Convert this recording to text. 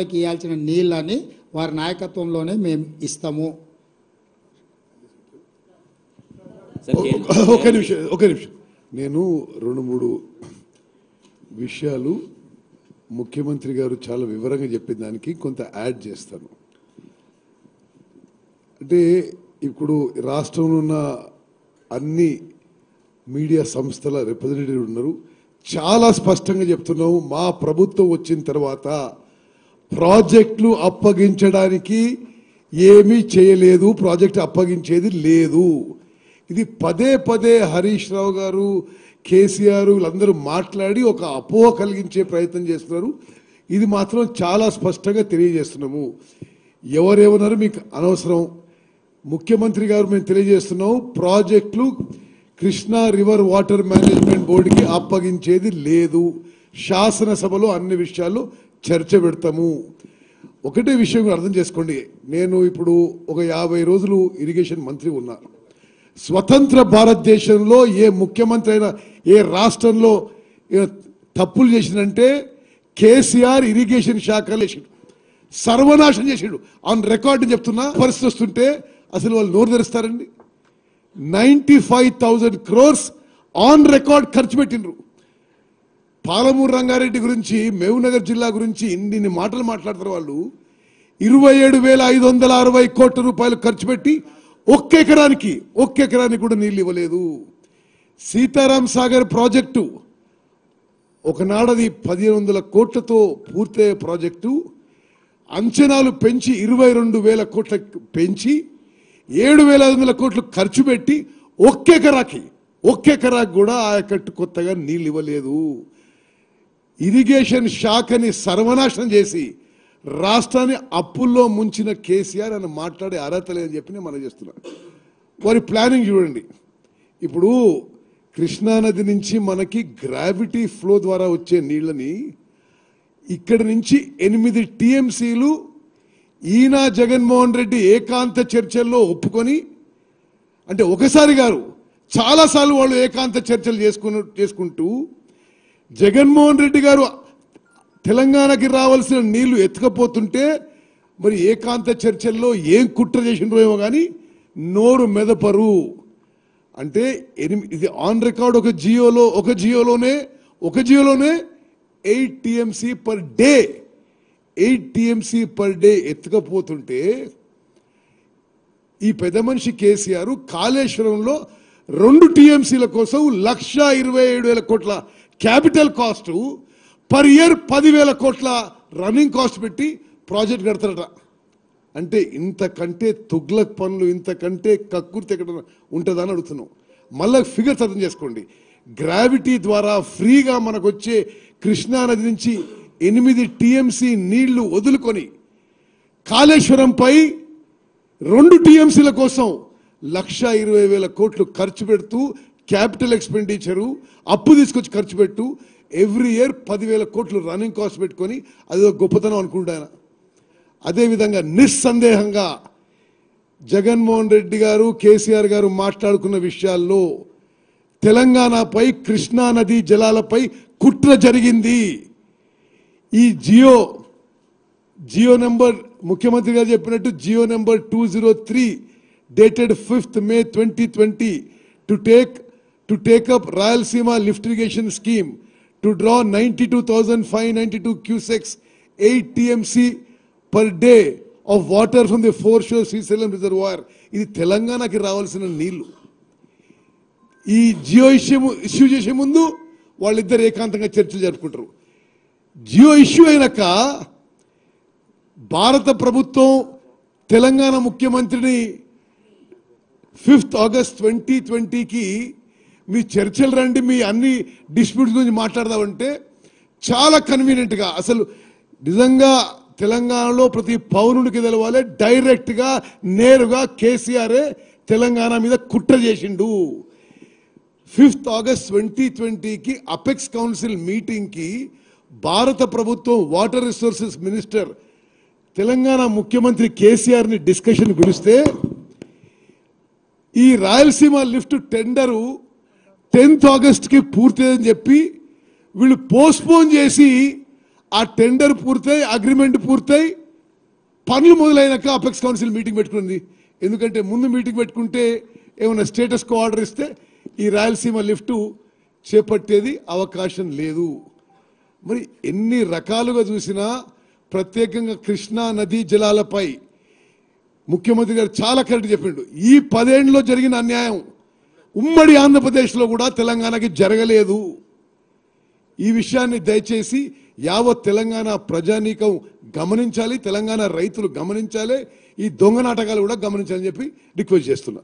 ఇవ్వాల్సిన నీళ్ళని వారి నాయకత్వంలోనే మేము ఇస్తాము. ఒక నిమిషం నేను రెండు మూడు విషయాలు ముఖ్యమంత్రి గారు చాలా వివరంగా చెప్పిన దానికి కొంత యాడ్ చేస్తాను. అంటే ఇప్పుడు రాష్ట్రంలో ఉన్న అన్ని మీడియా సంస్థల రిప్రజెంటేటివ్ ఉన్నారు. చాలా స్పష్టంగా చెప్తున్నాము, మా ప్రభుత్వం వచ్చిన తర్వాత ప్రాజెక్టులు అప్పగించడానికి ఏమీ చేయలేదు, ప్రాజెక్టు అప్పగించేది లేదు. ఇది పదే పదే హరీష్ రావు గారు, కేసీఆర్ వీళ్ళందరూ మాట్లాడి ఒక అపోహ కలిగించే ప్రయత్నం చేస్తున్నారు. ఇది మాత్రం చాలా స్పష్టంగా తెలియజేస్తున్నాము. ఎవరేమన్నారు మీకు అనవసరం. ముఖ్యమంత్రి గారు మేము తెలియజేస్తున్నాము, ప్రాజెక్టులు కృష్ణా రివర్ వాటర్ మేనేజ్మెంట్ బోర్డుకి అప్పగించేది లేదు. శాసనసభలో అన్ని విషయాల్లో చర్చ పెడతాము. ఒకటే విషయం అర్థం చేసుకోండి, నేను ఇప్పుడు ఒక 50 రోజులు ఇరిగేషన్ మంత్రి ఉన్నా. స్వతంత్ర భారతదేశంలో ఏ ముఖ్యమంత్రి అయినా ఏ రాష్ట్రంలో తప్పులు చేసిందంటే కేసీఆర్ ఇరిగేషన్ శాఖలో చేసిండు, సర్వనాశనం చేసిండు. ఆన్ రికార్డు చెప్తున్నా. పరిస్థితి వస్తుంటే అసలు వాళ్ళు నోరు తెరుస్తారండి? 95,000 crores ఆన్ రికార్డ్ ఖర్చు పెట్టిండ్రు. పాలమూరు రంగారెడ్డి గురించి, మహబూబ్నగర్ జిల్లా గురించి ఇన్ని మాటలు మాట్లాడతారు వాళ్ళు. 27,560 కోట్ల రూపాయలు ఖర్చు పెట్టి ఒక్క ఎకరానికి కూడా నీళ్ళు ఇవ్వలేదు. సీతారాం సాగర్ ప్రాజెక్టు ఒకనాడది 1,500 కోట్లతో పూర్తయ్యే ప్రాజెక్టు అంచనాలు పెంచి 22,000 కోట్ల పెంచి 7,500 కోట్లు ఖర్చు పెట్టి ఒక్క ఎకరాకి కూడా ఆయకట్టు కొత్తగా నీళ్ళు ఇవ్వలేదు. ఇరిగేషన్ శాఖని సర్వనాశనం చేసి రాష్ట్రాన్ని అప్పుల్లో ముంచిన కేసీఆర్ అని మాట్లాడే అర్హత లేదని చెప్పి నేను మనం చేస్తున్నాను. వారి ప్లానింగ్ చూడండి. ఇప్పుడు కృష్ణానది నుంచి మనకి గ్రావిటీ ఫ్లో ద్వారా వచ్చే నీళ్ళని ఇక్కడి నుంచి 8 టీఎంసీలు ఈయన జగన్మోహన్ రెడ్డి ఏకాంత చర్చల్లో ఒప్పుకొని, అంటే ఒకసారి గారు చాలాసార్లు వాళ్ళు ఏకాంత చర్చలు చేసుకుంటూ జగన్మోహన్ రెడ్డి గారు తెలంగాణకి రావాల్సిన నీళ్లు ఎత్తుకపోతుంటే మరి ఏకాంత చర్చల్లో ఏం కుట్ర చేసిండ్రో ఏమో కానీ నోరు మెదపరు. అంటే ఇది ఆన్ రికార్డ్. ఒక జియోలోనే 8 TMC per day 8 TMC per day ఎత్తుకపోతుంటే ఈ పెద్ద మనిషి కేసీఆర్ కాళేశ్వరంలో 2 టీఎంసీల కోసం 1,27,000 కోట్ల క్యాపిటల్ కాస్ట్, పర్ ఇయర్ 10,000 కోట్ల రన్నింగ్ కాస్ట్ పెట్టి ప్రాజెక్ట్ కడతారట. అంటే ఇంతకంటే తుగ్లక్ పనులు, ఇంతకంటే కక్కుర్తి ఎక్కడ ఉంటుందని అడుగుతున్నాం. మళ్ళీ ఫిగర్స్ అర్థం చేసుకోండి. గ్రావిటీ ద్వారా ఫ్రీగా మనకు వచ్చే కృష్ణానది నుంచి 8 టీఎంసీ నీళ్లు వదులుకొని కాళేశ్వరంపై 2 టీఎంసీల కోసం 1,20,000 కోట్లు ఖర్చు పెడుతూ క్యాపిటల్ ఎక్స్పెండిచరు అప్పు తీసుకొచ్చి ఖర్చు పెట్టు ఎవ్రీ ఇయర్ 10,000 కోట్లు రన్నింగ్ కాస్ట్ పెట్టుకొని అదో గొప్పతనం అనుకుంటాను. అదేవిధంగా నిస్సందేహంగా జగన్మోహన్ రెడ్డి గారు, కేసీఆర్ గారు మాట్లాడుకున్న విషయాల్లో తెలంగాణపై, కృష్ణా నదీ జలాలపై కుట్ర జరిగింది. ఈ జియో నెంబర్ ముఖ్యమంత్రి గారు చెప్పినట్టు Jio number 203 dated 5th May 2020 to take up Rayalaseema lift irrigation scheme to draw 92,592 cusecs 8 TMC per day of water from the foreshore Srisalem reservoir. ఇది తెలంగాణకి రావాల్సిన నీళ్లు. ఈ జియో ఇష్యూ చేసే ముందు వాళ్ళిద్దరు ఏకాంతంగా చర్చలు జరుపుకుంటారు. జియో ఇష్యూ అయినాక భారత ప్రభుత్వం తెలంగాణ ముఖ్యమంత్రిని 5th August 2020కి మీ చర్చలు రండి, మీ అన్ని డిస్ప్యూట్స్ గురించి మాట్లాడదామంటే చాలా కన్వీనియంట్గా, అసలు నిజంగా తెలంగాణలో ప్రతి పౌరునికి తెలవాలి, డైరెక్ట్గా నేరుగా కేసీఆరే తెలంగాణ మీద కుట్ర చేసిండు. 5th August 2020కి అపెక్స్ కౌన్సిల్ మీటింగ్కి భారత ప్రభుత్వం వాటర్ రిసోర్సెస్ మినిస్టర్ తెలంగాణ ముఖ్యమంత్రి కేసీఆర్ని డిస్కషన్ పిలిస్తే ఈ రాయలసీమ లిఫ్ట్ టెండరు 10th Augustకి పూర్తయిందని చెప్పి వీళ్ళు పోస్ట్పోన్ చేసి ఆ టెండర్ పూర్తయి అగ్రిమెంట్ పూర్తయి పనులు మొదలైనాక అపెక్స్ కౌన్సిల్ మీటింగ్ పెట్టుకుంది. ఎందుకంటే ముందు మీటింగ్ పెట్టుకుంటే ఏమైనా స్టేటస్ కో ఆర్డర్ ఇస్తే ఈ రాయలసీమ లిఫ్ట్ చేపట్టేది అవకాశం లేదు. మరి ఎన్ని రకాలుగా చూసినా ప్రత్యేకంగా కృష్ణా నదీ జలాలపై ముఖ్యమంత్రి గారు చాలా కరెక్ట్ చెప్పిండు. ఈ 10 ఏళ్లలో జరిగిన అన్యాయం ఉమ్మడి ఆంధ్రప్రదేశ్లో కూడా తెలంగాణకి జరగలేదు. ఈ విషయాన్ని దయచేసి యావత్ తెలంగాణ ప్రజానీకం గమనించాలి, తెలంగాణ రైతులు గమనించాలి, ఈ దొంగ నాటకాలు కూడా గమనించాలని చెప్పి రిక్వెస్ట్ చేస్తున్నా.